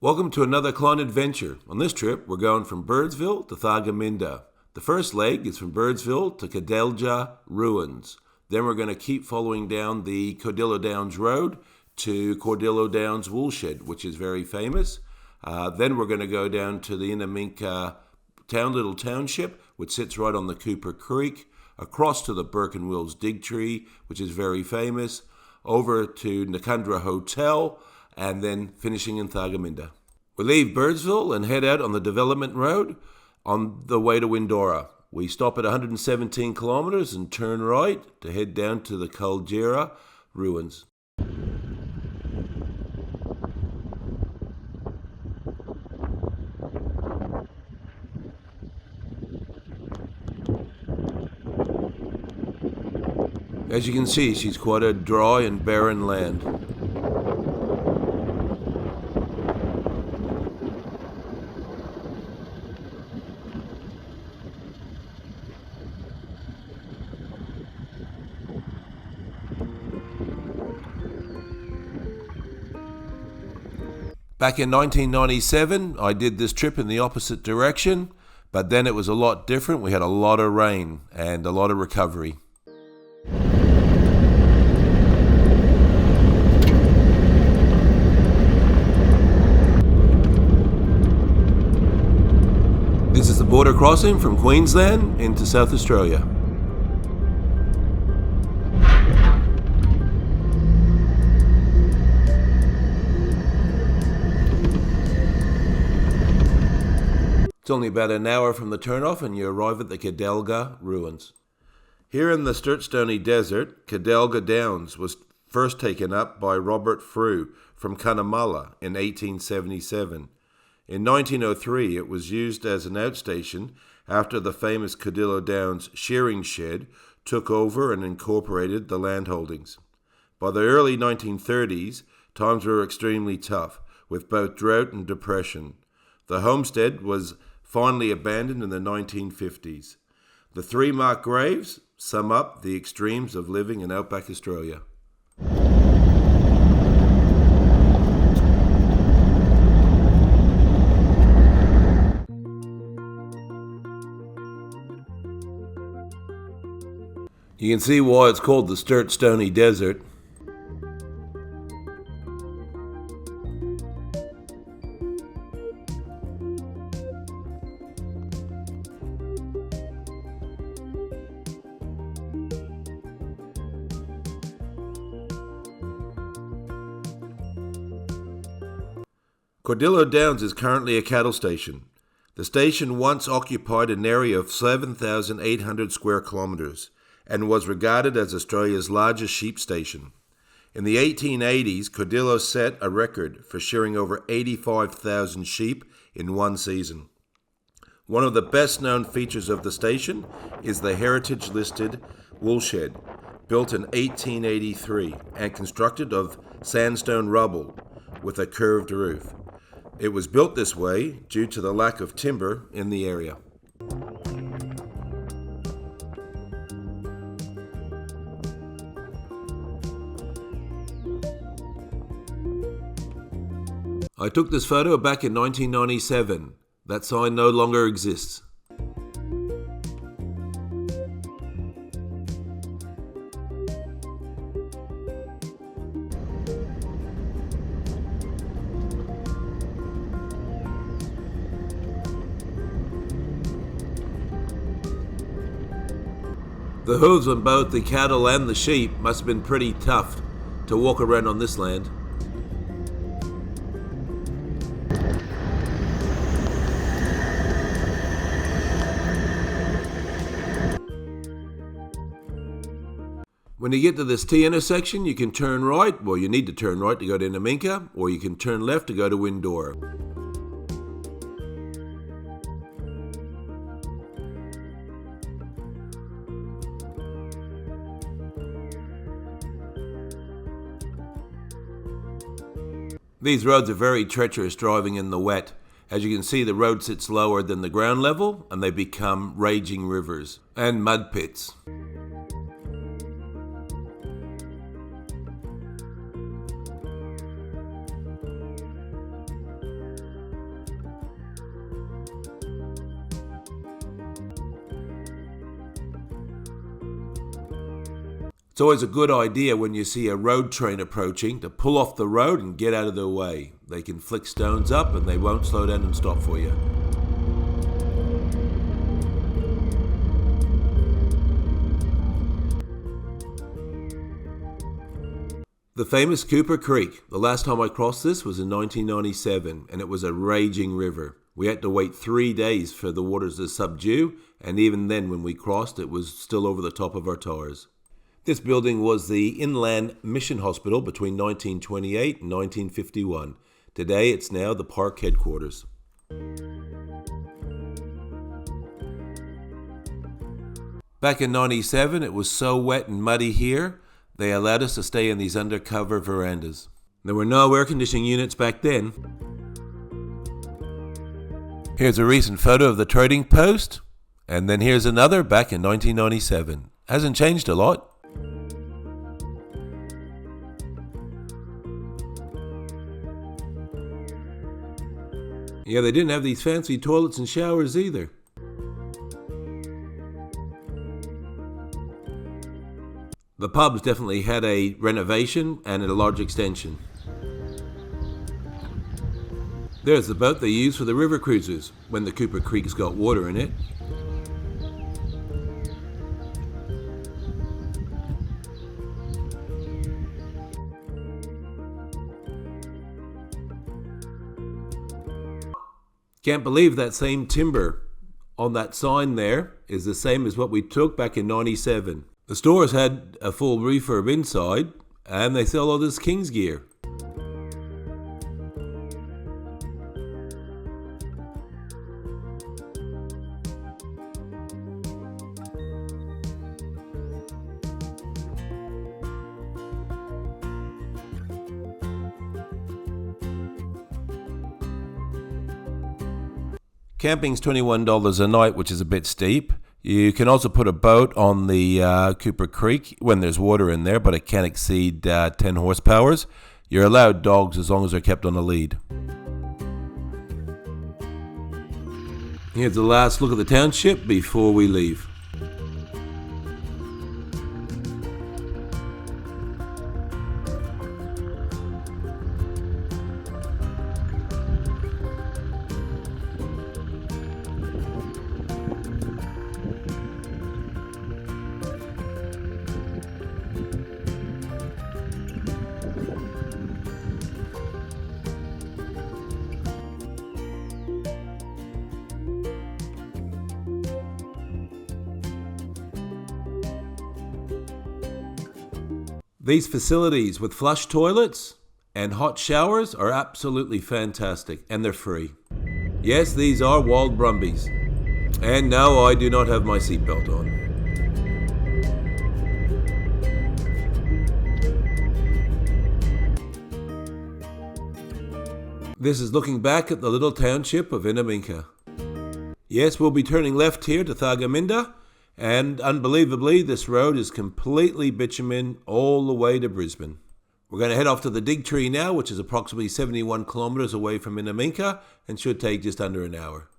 Welcome to another Clone adventure. On this trip, we're going from Birdsville to Thargamindah. The first leg is from Birdsville to Cadella ruins. Then we're going to keep following down the Cordillo Downs road to Cordillo Downs woolshed, which is very famous. Then we're going to go down to the Innaminka little township, which sits right on the Cooper Creek, across to the Burke and Wills Dig Tree, which is very famous, over to Noccundra Hotel, and then finishing in Thargamindah. We leave Birdsville and head out on the development road on the way to Windora. We stop at 117 kilometres and turn right to head down to the Cardillo ruins. As you can see, she's quite a dry and barren land. Back in 1997, I did this trip in the opposite direction, but then it was a lot different. We had a lot of rain and a lot of recovery. This is the border crossing from Queensland into South Australia. It's only about an hour from the turnoff and you arrive at the Cadella ruins. Here in the Sturtstony Desert, Cordillo Downs was first taken up by Robert Frew from Cunnamulla in 1877. In 1903, it was used as an outstation after the famous Cordillo Downs shearing shed took over and incorporated the landholdings. By the early 1930s, times were extremely tough, with both drought and depression. The homestead was finally abandoned in the 1950s. The three marked graves sum up the extremes of living in outback Australia. You can see why it's called the Sturtstony Desert. Cordillo Downs is currently a cattle station. The station once occupied an area of 7,800 square kilometres and was regarded as Australia's largest sheep station. In the 1880s, Cordillo set a record for shearing over 85,000 sheep in one season. One of the best-known features of the station is the heritage-listed woolshed, built in 1883 and constructed of sandstone rubble with a curved roof. It was built this way due to the lack of timber in the area. I took this photo back in 1997. That sign no longer exists. The hooves on both the cattle and the sheep must have been pretty tough to walk around on this land. When you get to this T intersection, you can turn right. Well, you need to turn right to go to Innaminka, or you can turn left to go to Windora. These roads are very treacherous driving in the wet. As you can see, the road sits lower than the ground level, and they become raging rivers and mud pits. It's always a good idea when you see a road train approaching to pull off the road and get out of their way. They can flick stones up and they won't slow down and stop for you. The famous Cooper Creek. The last time I crossed this was in 1997, and it was a raging river. We had to wait 3 days for the waters to subdue, and even then when we crossed, it was still over the top of our tires. This building was the Inland Mission Hospital between 1928 and 1951. Today, it's now the park headquarters. Back in 97, it was so wet and muddy here, they allowed us to stay in these undercover verandas. There were no air conditioning units back then. Here's a recent photo of the trading post, and then here's another back in 1997. Hasn't changed a lot. Yeah, they didn't have these fancy toilets and showers either. The pubs definitely had a renovation and a large extension. There's the boat they used for the river cruises when the Cooper Creek's got water in it. Can't believe that same timber on that sign there is the same as what we took back in 97. The stores had a full refurb inside, and they sell all this King's gear. Camping's $21 a night, which is a bit steep. You can also put a boat on the Cooper Creek when there's water in there, but it can't exceed 10 horsepowers. You're allowed dogs as long as they're kept on a lead. Here's the last look at the township before we leave. These facilities with flush toilets and hot showers are absolutely fantastic, and they're free. Yes, these are wild brumbies. And no, I do not have my seatbelt on. This is looking back at the little township of Innaminka. Yes, we'll be turning left here to Thargamindah. And unbelievably, this road is completely bitumen all the way to Brisbane. We're going to head off to the Dig Tree now, which is approximately 71 kilometres away from Innaminka and should take just under an hour.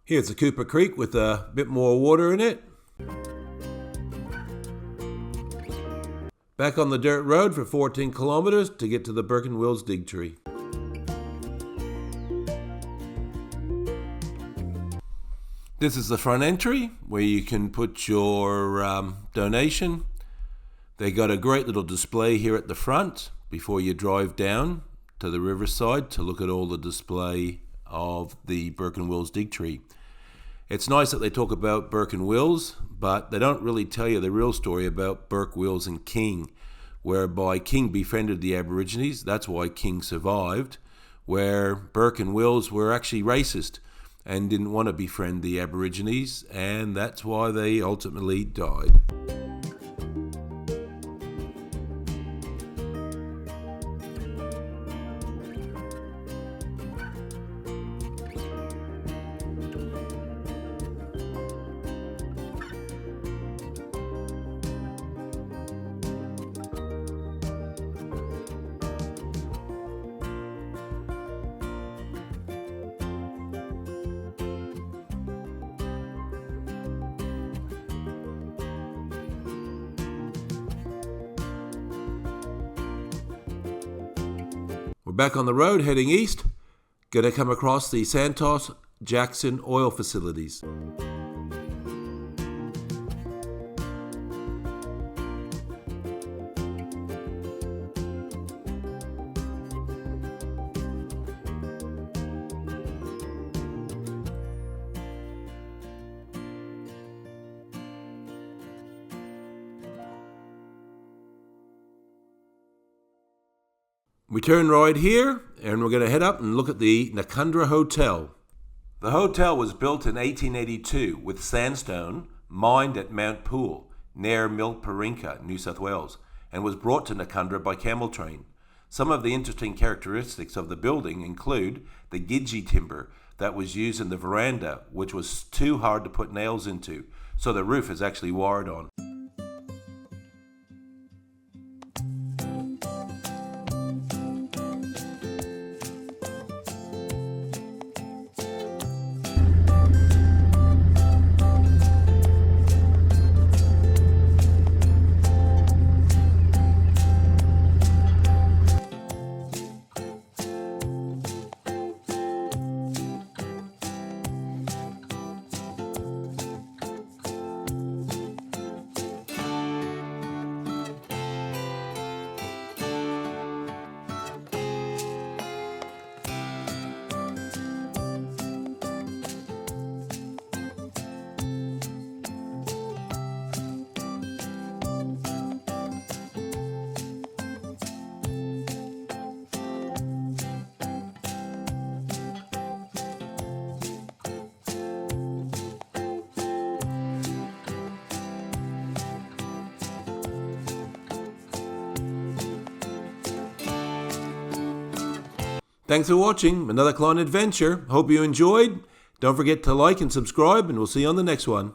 Here's the Cooper Creek with a bit more water in it. Back on the dirt road for 14 kilometres to get to the Burke and Wills Dig Tree. This is the front entry where you can put your donation. They got a great little display here at the front before you drive down to the riverside to look at all the display of the Burke and Wills Dig Tree. It's nice that they talk about Burke and Wills, but they don't really tell you the real story about Bourke Wills and King, whereby King befriended the Aborigines. That's why King survived, where Burke and Wills were actually racist and didn't want to befriend the Aborigines, and that's why they ultimately died. back on the road heading east. Gonna come across the Santos Jackson oil facilities. We turn right here, and we're going to head up and look at the Noccundra Hotel. The hotel was built in 1882 with sandstone mined at Mount Pool, near Innamincka, New South Wales, and was brought to Noccundra by camel train. Some of the interesting characteristics of the building include the gidgee timber that was used in the veranda, which was too hard to put nails into, so the roof is actually wired on. Thanks for watching another Klein adventure. Hope you enjoyed. Don't forget to like and subscribe, and we'll see you on the next one.